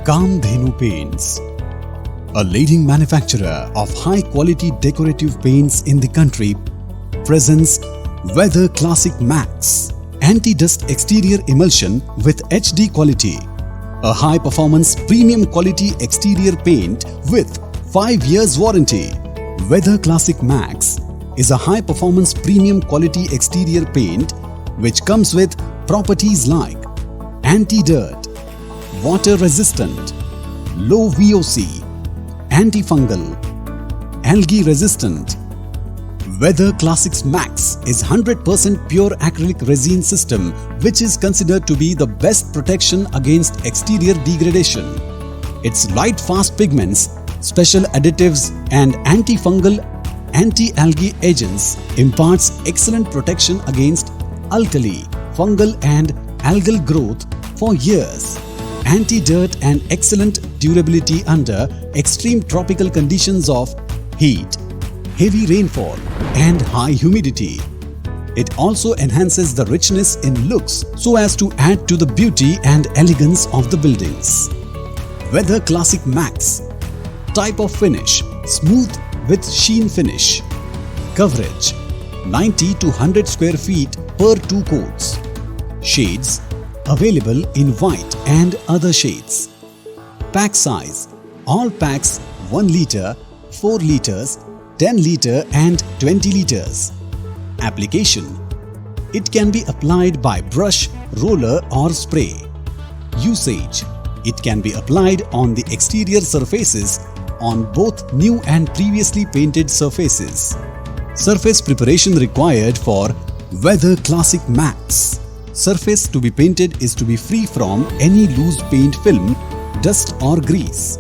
Kamdhenu Paints, a leading manufacturer of high-quality decorative paints in the country, presents Weather Classic Max Anti-Dust Exterior Emulsion with HD quality, a high-performance premium quality exterior paint with 5 years warranty. Weather Classic Max is a high-performance premium quality exterior paint which comes with properties like anti-dirt, water-resistant, low VOC, antifungal, algae-resistant. Weather Classics Max is 100% pure acrylic resin system which is considered to be the best protection against exterior degradation. Its light fast pigments, special additives and antifungal, anti-algae agents imparts excellent protection against alkali, fungal and algal growth for years, anti-dirt and excellent durability under extreme tropical conditions of heat, heavy rainfall and high humidity. It also enhances the richness in looks so as to add to the beauty and elegance of the buildings. Weather Classic Max. Type of finish: smooth with sheen finish. Coverage: 90 to 100 square feet per 2 coats. Shades: available in white and other shades. Pack size: all packs 1 litre, 4 litres, 10 litre and 20 litres. Application: it can be applied by brush, roller or spray. Usage: it can be applied on the exterior surfaces on both new and previously painted surfaces. Surface preparation required for Weather Classic Max. Surface to be painted is to be free from any loose paint film, dust or grease.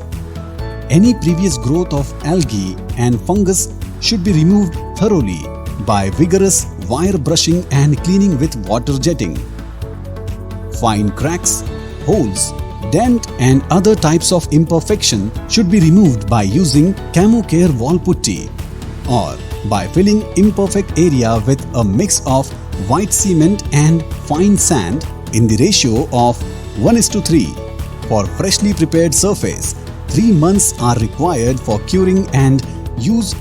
Any previous growth of algae and fungus should be removed thoroughly by vigorous wire brushing and cleaning with water jetting. Fine cracks, holes, dent and other types of imperfection should be removed by using Camo Care wall putty or by filling imperfect area with a mix of white cement and fine sand in the ratio of 1:3. For freshly prepared surface, 3 months are required for curing and use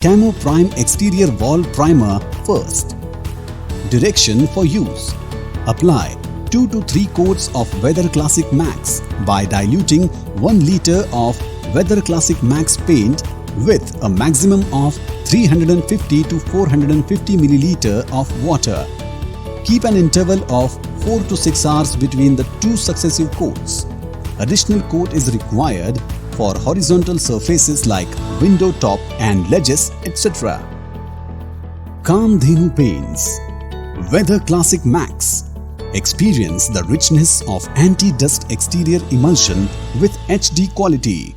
Camo Prime Exterior Wall Primer first. Direction for use: apply 2 to 3 coats of Weather Classic Max by diluting 1 litre of Weather Classic Max paint with a maximum of 350 to 450 milliliter of water. Keep an interval of 4 to 6 hours between the 2 successive coats. Additional coat is required for horizontal surfaces like window top and ledges, etc. Kamdhenu Paints. Weather Classic Max. Experience the richness of anti-dust exterior emulsion with HD quality.